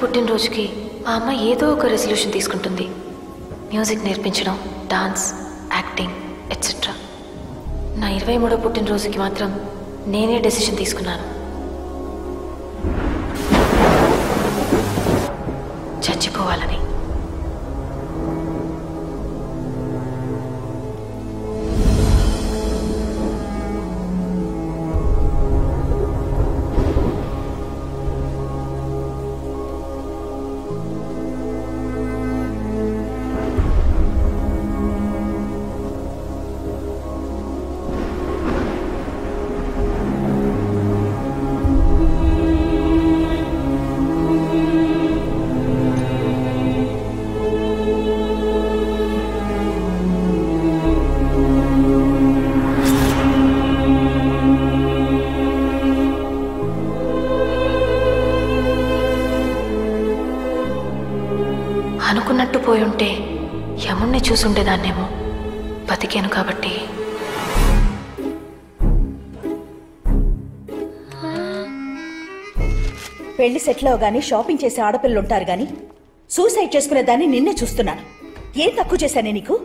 పుట్టినరోజుకి మా అమ్మ ఏదో ఒక రెజల్యూషన్ తీసుకుంటుంది. మ్యూజిక్ నేర్పించడం, డాన్స్, యాక్టింగ్ ఎట్సెట్రా. నా 23వ పుట్టినరోజుకి మాత్రం నేనే డెసిషన్ తీసుకున్నాను. చచ్చిపోవాలని. అనుకున్నట్టు పోయి ఉంటే యముణ్ణి చూసుండేదాన్నేమో. బతికాను కాబట్టి. పెళ్లి సెటిల్ అవగానే షాపింగ్ చేసే ఆడపిల్లలు ఉంటారు గాని సూసైడ్ చేసుకునే దాన్ని నిన్నే చూస్తున్నాను. ఏం తక్కువ చేశానే నీకు?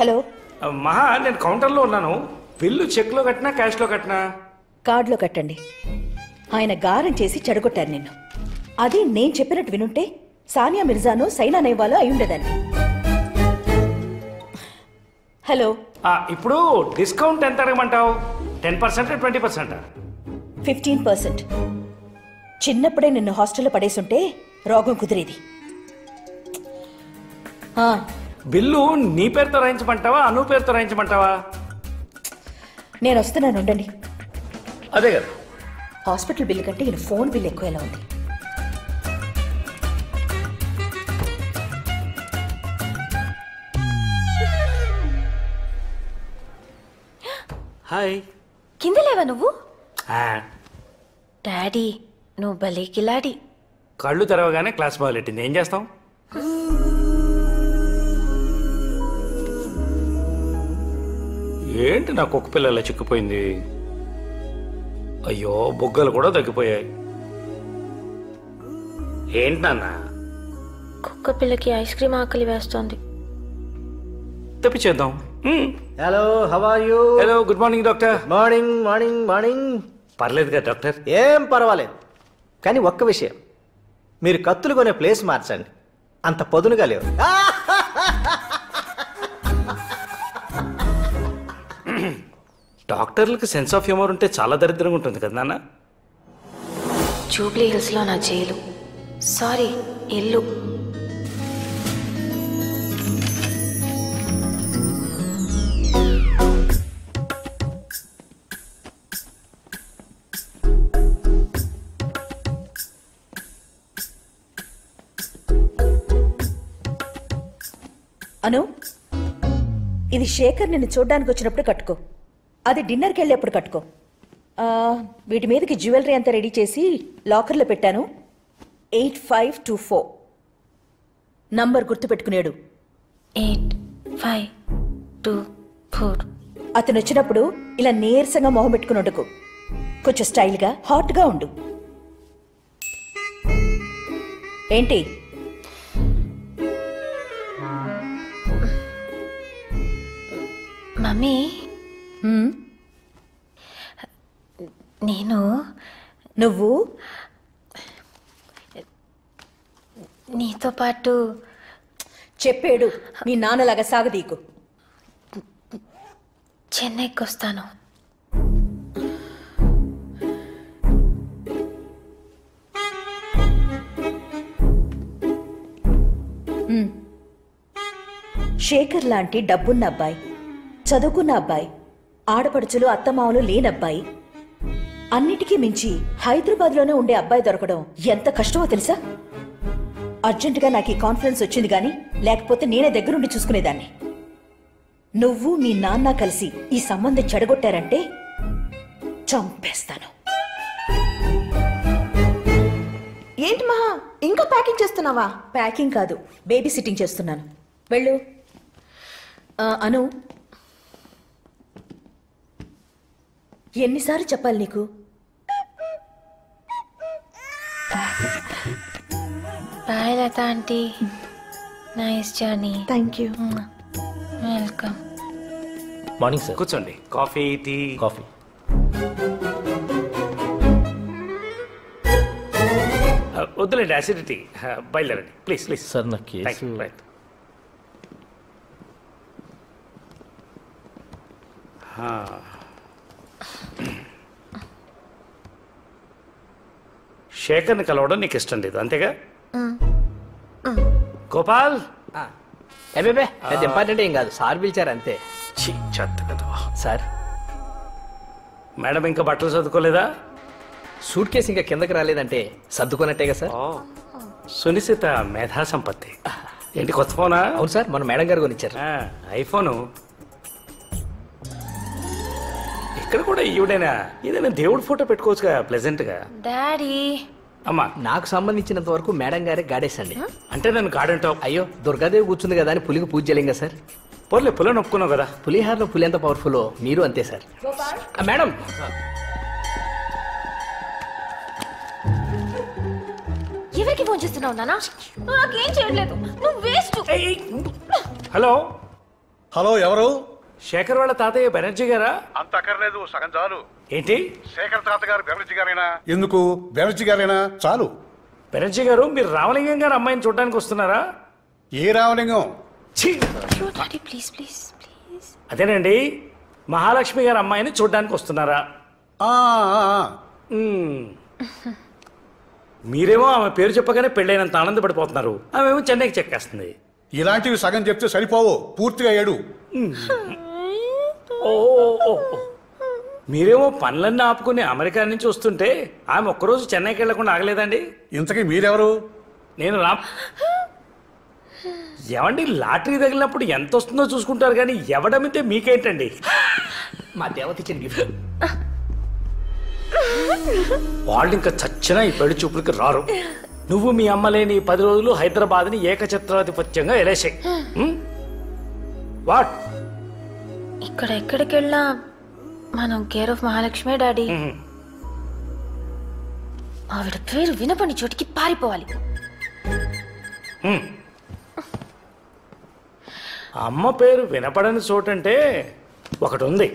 హలో మహా, నేను కౌంటర్లో ఉన్నాను. బిల్లు చెక్లో కట్టినా క్యాష్లో కట్టినా? కార్డులో కట్టండి. ఆయన గారం చేసి చెడగొట్టారు నిన్ను. అది నేను చెప్పినట్టు వినుంటే సానియా మిర్జాను సైనా నెహ్వాలో అయి ఉండేదాన్ని. హలో, ఇప్పుడు డిస్కౌంట్ ఎంత అడగమంటావు? 10%, 20%? 15%. చిన్నప్పుడే నిన్ను హాస్టల్లో పడేసుంటే రోగం కుదిరేది. బిల్లు నీ పేరుతో రాయించమంటావా, అను పేరుతో రాయించమంటావా? నేను వస్తున్నాను, ఉండండి. అదే కదా, హాస్పిటల్ బిల్లు కంటే ఈయన ఫోన్ బిల్ ఎక్కువ ఎలా ఉంది. హాయ్. కింద లేవా నువ్వు? డాడీ నువ్వు భలే కిలాడి. కళ్ళు తెరవగానే క్లాస్ మొదలెట్టింది. ఏం చేస్తాం? ఏంటి నా కుక్క పిల్లల చిక్కిపోయింది? అయ్యో, బొగ్గలు కూడా తగ్గిపోయాయి. ఏంటి నాన్న? కుక్క పిల్లకి ఐస్ క్రీమ్ ఆకలి వేస్తోంది. తెప్పించేద్దాం. Hello, how are you? Hello, good morning doctor. Morning morning morning. పర్లేదు కదా డాక్టర్? ఏం పర్వాలేదు, కానీ ఒక్క విషయం, మీరు కత్తులు కొనే ప్లేస్ మార్చండి. అంత పదునుగా లేవు. డాక్టర్లకు సెన్స్ ఆఫ్ హ్యూమర్ ఉంటే చాలా దరిద్రంగా ఉంటుంది కదా నాన్న? జూబ్లీ హిల్స్లో నా జైలు, సారీ ఇల్లు. అను, ఇది శేఖర్ నిన్ను చూడ్డానికి వచ్చినప్పుడు కట్టుకో. అది డిన్నర్కి వెళ్ళేప్పుడు కట్టుకో. వీటి మీదకి జ్యువెలరీ అంతా రెడీ చేసి లాకర్లో పెట్టాను. 8524 నంబర్ గుర్తుపెట్టుకునేడు. 8524. అతను వచ్చినప్పుడు ఇలా నీరసంగా మొహం పెట్టుకుని ఉండకు. కొంచెం స్టైల్గా హాట్గా ఉండు. ఏంటి? మమ్మీ, నువ్వు నీతో పాటు చెప్పాడు మీ నాన్నలాగా సాగదీకు. చెన్నైకి వస్తాను. శేఖర్ లాంటి డబ్బున్న అబ్బాయి, చదువుకున్న అబ్బాయి, ఆడపడుచులు అత్తమామలు లేనబ్బాయి, అన్నిటికీ మించి హైదరాబాద్లోనే ఉండే అబ్బాయి దొరకడం ఎంత కష్టమో తెలుసా? అర్జెంటుగా నాకు ఈ కాన్ఫిడెన్స్ వచ్చింది గాని లేకపోతే నేనే దగ్గరుండి చూసుకునేదాన్ని. నువ్వు మీ నాన్న కలిసి ఈ సంబంధం చెడగొట్టారంటే చంపేస్తాను. ఏంటి మహా, ఇంకా ప్యాకింగ్ చేస్తున్నావా? ప్యాకింగ్ కాదు, బేబీ సిట్టింగ్ చేస్తున్నాను. వెళ్ళు. అను, ఎన్నిసార్లు చెప్పాలి నీకు? Hi Latha aunty, nice journey. Thank you. Welcome. Morning sir. కూర్చోండి. Coffee, tea? కాఫీ. వద్దులేండి, అసిడిటీ. బయలుదేరండి ప్లీజ్ ప్లీజ్. సార్ నా కేసు. రైట్. శేఖర్ని కలవడం నీకు ఇష్టం లేదు అంతేగా? గోపాల్. ఏబేబే అది ఇంపార్టెంట్ ఏం కాదు, సార్ పిలిచారు అంతే. ఛీ, చెత్త కదా. సార్ మేడం ఇంకా బట్టలు చదువుకోలేదా? సూట్ కేసు ఇంకా కిందకి రాలేదంటే సర్దుకున్నట్టేగా సార్. సునిశ్చిత మేధా సంపత్తి. ఏంటి కొత్త ఫోనా? అవును సార్, మన మేడం గారు కొనిచ్చారు. ఐఫోను. ఇక్కడ కూడా ఈవిడైనా ఏదైనా దేవుడి ఫోటో పెట్టుకోవచ్చుగా ప్లెజెంట్ గా. డాడీ. అమ్మా, నాకు సంబంధించినంత వరకు మేడం గారే గాడేసండి. అంటే నన్ను గాడంటావు? అయ్యో, దుర్గాదేవి కూర్చుంది కదా అని పులికి పూజ చేయలేం కదా సార్. పోర్లే, పులని ఒప్పుకున్నావు కదా. పులిహార్లో పులి ఎంత పవర్ఫుల్ మీరు అంతే సార్. మేడం ఎవరికి ఫోన్ చేస్తున్నావు నానా? నువ్వు నాకేం చేయట్లేదు, నువ్వు వేస్ట్. హలో హలో, ఎవరు? శేఖర్ వాళ్ళ తాతయ్య బెనర్జీ గారా? అంత అక్కర్లేదు, సగం చాలు. ఏంటి? శేఖర్ తాత గారు బెనర్జీ గారేనా? ఎందుకు బెనర్జీ గారేనా? చాలు. బెనర్జీ గారు, మీరు రామలింగం గారు అమ్మాయిని చూడడానికి వస్తున్నారా? ఏ రామలింగం? ఛీ! Daddy please please please. అదేనండి, మహాలక్ష్మి గారు అమ్మాయిని చూడడానికి వస్తున్నారా? ఆ, ఆ, ఆ. మీరేమో ఆమె పేరు చెప్పగానే పెళ్ళైనంత ఆనందపడిపోతున్నారు, ఆమెమో చెన్నైకి చెక్కేస్తుంది. ఇలాంటివి సగం చెప్తే సరిపోవు, పూర్తిగా ఏడు. ఓ, ఓ, ఓ. మీరేమో పనులన్నీ ఆపుకుని అమెరికా నుంచి వస్తుంటే ఆమె ఒక్కరోజు చెన్నైకి వెళ్లకుండా ఆగలేదండి. ఇంతకీ మీరెవరు? నేను ఏమండి, లాటరీ తగిలినప్పుడు ఎంత వస్తుందో చూసుకుంటారు కానీ ఎవడమితే మీకేంటండి? మా దేవత ఇచ్చిన గిఫ్ట్. వాళ్ళు ఇంకా చచ్చినా ఈ పెళ్లి చూపులకి రారు. నువ్వు మీ అమ్మ లేని 10 రోజులు హైదరాబాద్ని ఏకఛత్రాధిపత్యంగా ఎలేసాయి. వాట్? ఇక్కడ ఎక్కడికి వెళ్ళా మనం కేర్ ఆఫ్ మహాలక్ష్మి డాడీ. ఆవిడ పేరు వినపని చోటికి పారిపోవాలి. అమ్మ పేరు వినపడని చోటంటే ఒకటి ఉంది.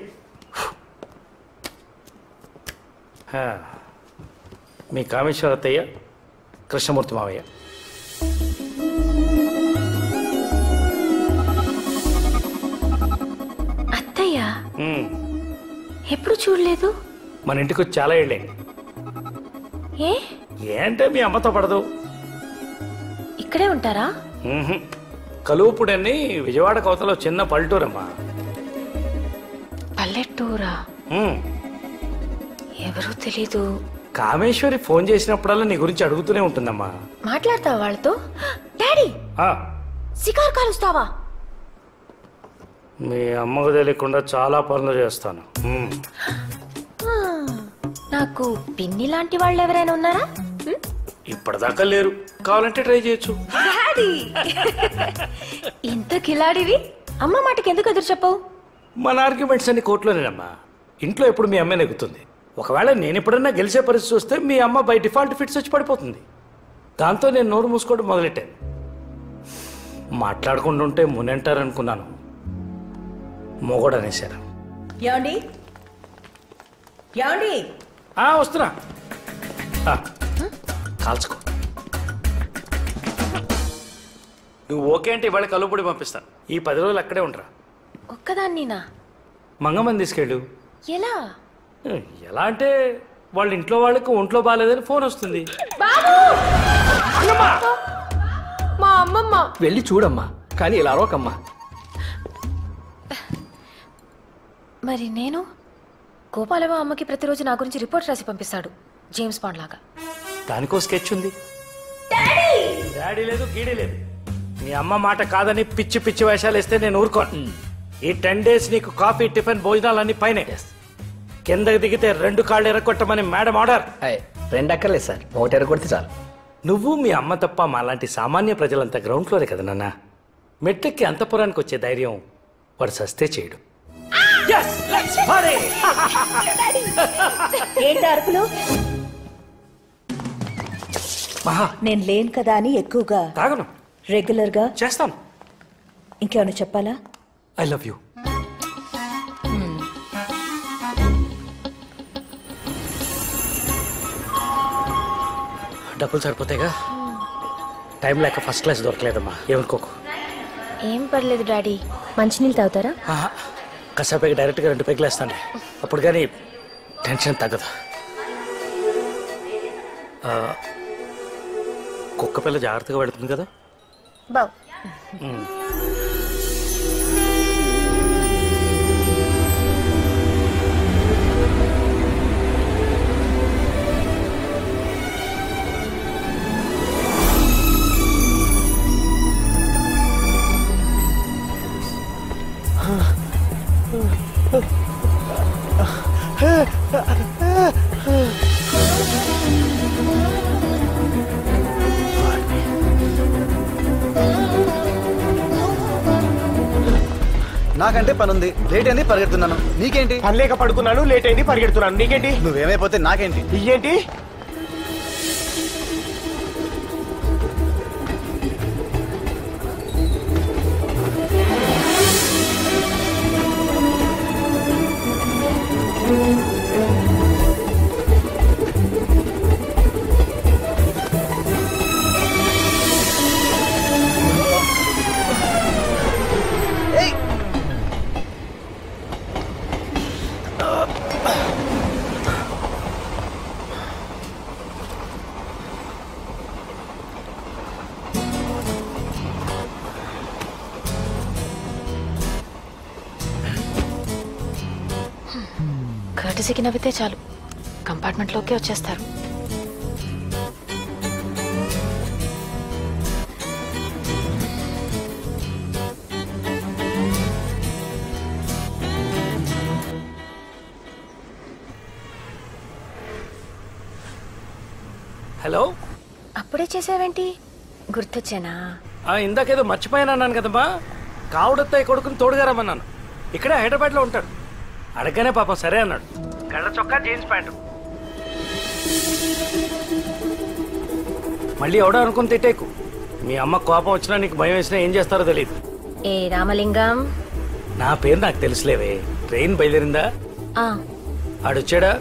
మీ కామేశ్వర అత్తయ్య, కృష్ణమూర్తి మావయ్య. అత్తయ్య ఎప్పుడు చూడలేదు. మన ఇంటికి వచ్చి చాలా ఏళ్ళైంది. ఏ ఏంటే మీ అమ్మతో పడదు? ఇక్కడే ఉంటారా? కలువుపుడని విజయవాడ కోతలో చిన్న పల్లెటూరమ్మా. పల్లెటూరా? ఎవరూ తెలీదు. కామేశ్వరి ఫోన్ చేసినప్పుడల్లా నీ గురించి అడుగుతూనే ఉంటుందమ్మా. మాట్లాడతావా వాళ్ళతో? డాడీ, సికార్ కాలుస్తావా? మీ అమ్మకు తెలియకుండా చాలా పనులు చేస్తాను. నాకు పిన్ని లాంటి వాళ్ళు ఎవరైనా ఉన్నారా? ఇప్పటిదాకా లేరు, కావాలంటే ట్రై చేయొచ్చు. ఇంత కిలాడివి అమ్మ మాటకి ఎందుకు ఎదురు చెప్పవు? మన ఆర్గ్యుమెంట్స్ అన్ని కోర్టులోనేనమ్మా. ఇంట్లో ఎప్పుడు మీ అమ్మే నెగ్గుతుంది. ఒకవేళ నేను ఎప్పుడన్నా గెలిచే పరిస్థితి వస్తే మీ అమ్మ బై డిఫాల్ట్ ఫిట్స్ వచ్చి పడిపోతుంది. దాంతో నేను నోరు మూసుకోవడం మొదలెట్టాను. మాట్లాడకుండా ఉంటే మునంటారనుకున్నాను, మొగోడు అనేశారు. ఏమండి ఏమండి వస్తున్నా. కాల్చుకో. నువ్వు ఓకే అంటే ఇవాళ కలుపుడి పంపిస్తాను. ఈ 10 రోజులు అక్కడే ఉండరా. ఒక్కదాన్నినా? మంగమ్మని తీసుకెళ్ళు. ఎలా? ఎలా అంటే వాళ్ళ ఇంట్లో వాళ్ళకి ఒంట్లో బాగాలేదని ఫోన్ వస్తుంది. మా అమ్మమ్మ. వెళ్ళి చూడమ్మా, కానీ ఇలా అరవకమ్మా. మరి నేను? గోపాలమ్మ అమ్మకి ప్రతిరోజు నా గురించి రిపోర్ట్ రాసి పంపిస్తాడు, జేమ్స్ బాండ్ లాగా. దానికో స్కెచ్ ఉంది. డాడీ లేదు, గీడీ లేదు. మీ అమ్మ మాట కాదని పిచ్చి పిచ్చి వేషాలు వేస్తే నేను ఊరుకోను. ఈ 10 days నీకు కాఫీ, టిఫిన్, భోజనాలన్నీ పైనే. కిందకి దిగితే 2 కాళ్ళు ఎరగొట్టమని మేడం ఆర్డర్. 2 అక్కర్లేదు సార్, 1 ఎరగొడితే చాలు. నువ్వు మీ అమ్మ తప్ప మాలాంటి సామాన్య ప్రజలంతా గ్రౌండ్ ఫ్లోరే కదా నాన్న. మెట్లెక్కి అంతపురానికి వచ్చే ధైర్యం వాడు సస్తే చేయడు. ఏంటి అరుపులు? మహా నేను లేను కదా అని ఎక్కువగా తాగను, రెగ్యులర్గా చేస్తాను. ఇంకేమైనా చెప్పాలా? I love you. డబ్బులు సరిపోతాయిగా? టైం లేక ఫస్ట్ క్లాస్ దొరకలేదమ్మా, ఏమనుకోకు. ఏం పర్లేదు డాడీ, మంచినీళ్ళు తాగుతారా? కసాపైకి డైరెక్ట్గా 2 పెగ్గులు వేస్తాను, అప్పుడు కానీ టెన్షన్ తగ్గదు. కుక్క పిల్ల జాగ్రత్తగా పెడుతుంది కదా? బావ్. నాకంటే పనుంది, లేట్ అయింది, పరిగెడుతున్నాను. నీకేంటి? పని లేక పడుకున్నాను, లేట్ అయింది, పరిగెడుతున్నాను. నీకేంటి? నువ్వేమైపోతే నాకేంటి? ఏంటి? కర్టసీకి నవ్వితే చాలు, కంపార్ట్మెంట్లోకి వచ్చేస్తారు. హలో, అప్పుడే చేసావేంటి? గుర్తొచ్చానా? ఇందాకేదో మర్చిపోయాను అన్నాను కదమ్మా. కావుడత్తయ్య కొడుకుని తోడుగా రమ్మన్నాను. ఇక్కడే హైదరాబాద్లో ఉంటాడు. అడగగానే పాపం సరే అన్నాడు. గళ్ళ చొక్కా, జీన్స్ ప్యాంటు. మళ్ళీ ఎవడో అనుకుని తిట్టేకు. మీ అమ్మ కోపం వచ్చినా నీకు భయం వేసినా ఏం చేస్తారో తెలియదు. ఏ రామలింగం, నా పేరు నాకు తెలుసులేవే. ట్రైన్ బయలుదేరిందా? ఆడొచ్చాడా?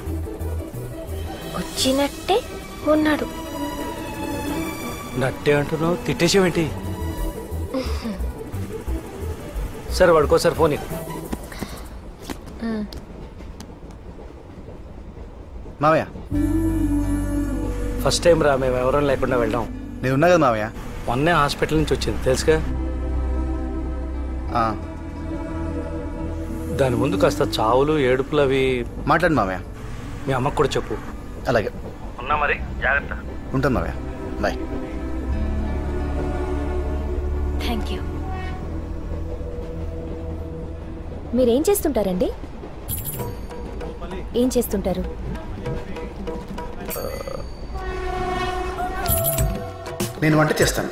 వచ్చినట్టే ఉన్నాడు. నట్టే అంటున్నావు, తిట్టేసేవేంటి? సరే వాడుకోసారి ఫోన్ ఇవ్వు. మావయ్య, ఫస్ట్ టైం రా మేము ఎవరం లేకుండా వెళ్ళాం. నేను ఉన్నా కదా మావయ్య. మొన్నే హాస్పిటల్ నుంచి వచ్చింది తెలుసుగా. దాని ముందు కాస్త చావులు ఏడుపులు అవి మాట్లాడు మావయ్య. మీ అమ్మకు కూడా చెప్పు. అలాగే ఉన్నా మరి, జాగ్రత్త. ఉంటాను మావయ్య, బాయ్. Thank you. మీరేం చేస్తుంటారండి? ఏం చేస్తుంటారు? నేను వంట చేస్తాను.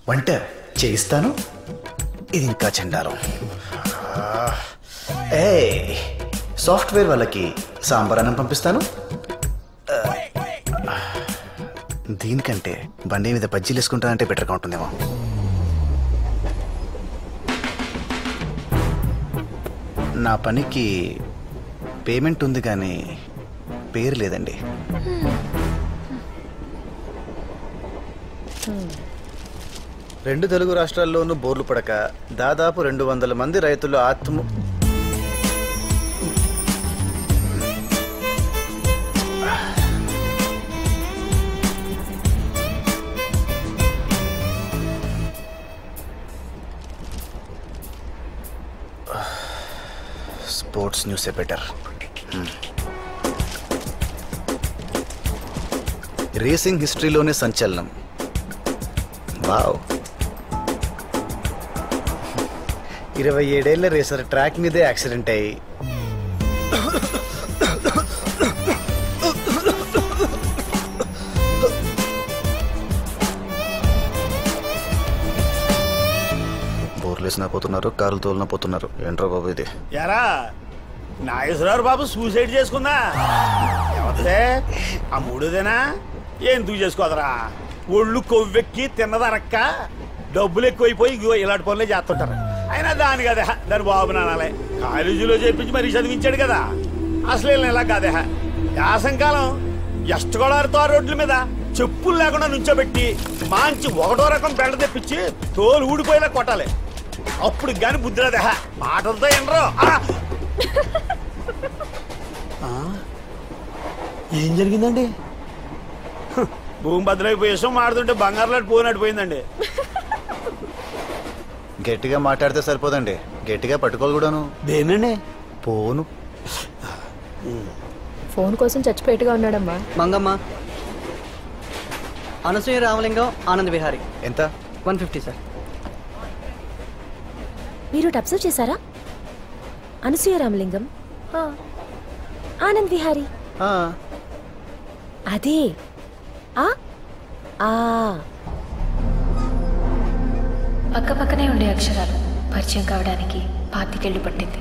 వంట చేయిస్తాను. ఇది ఇంకా చెండారం. సాఫ్ట్వేర్ వాళ్ళకి సాంబార్ అన్నం పంపిస్తాను. దీనికంటే బండి మీద బజ్జీలు వేసుకుంటానంటే బెటర్గా ఉంటుందేమో. నా పనికి పేమెంట్ ఉంది కానీ పేరు లేదండి. రెండు తెలుగు రాష్ట్రాల్లోనూ బోర్లు పడక దాదాపు 200 మంది రైతులు స్పోర్ట్స్ న్యూసే బెటర్. రేసింగ్ హిస్టరీలోనే సంచలనం. వావ్. 27 ఏళ్ల రేసర్ ట్రాక్ మీదే యాక్సిడెంట్ అయ్యి బోర్లేసినా పోతున్నారు, కారులు తోలినా పోతున్నారు. ఏంట్రా బాబు ఇది? యారా నాగేశ్వరరావు బాబు సూసైడ్ చేసుకుందా ఎవరిదే ఆ మూడోదేనా ఎందుకు చేసుకోదరా ఒళ్ళు కొవ్వెక్కి తిన్నదరక్క డబ్బులు ఎక్కువైపోయి ఇలాంటి పనులే చేస్తుంటారు అయినా దాని కదా దాని బాబు నానాలే కాలేజీలో చేర్పించి మరీ చదివించాడు కదా అసలు ఇలా కాదే యాసంకాలం ఎష్టగోడారితో రోడ్ల మీద చెప్పులు లేకుండా నుంచోబెట్టి మంచి ఒకటో రకం బెండ తెప్పించి తోలు ఊడిపోయేలా కొట్టాలి అప్పుడు గాని బుద్ధి రాదే మాటలతో ఎనరు ఏం జరిగిందండి భూమి బద్దలైపోయి విషయం మాడుతుంటే బంగారులాంటి పోయినట్టు పోయిందండి గట్టిగా మాట్లాడితే సరిపోదండి గట్టిగా పట్టుకోవాలి కూడాను దేనండి పోను ఫోన్ కోసం చచ్చిపోయేట్టుగా ఉన్నాడమ్మా. మంగమ్మ అనసూయ రామలింగం ఆనంద్ విహారీ ఎంత 150 సార్. మీరు అబ్జర్వ్ చేశారా? అనసూయ రామలింగం, ఆనంద్ విహారీ, అదే పక్కపక్కనే ఉండే అక్షరాలు పరిచయం కావడానికి 25 ఏళ్ళు పట్టింది.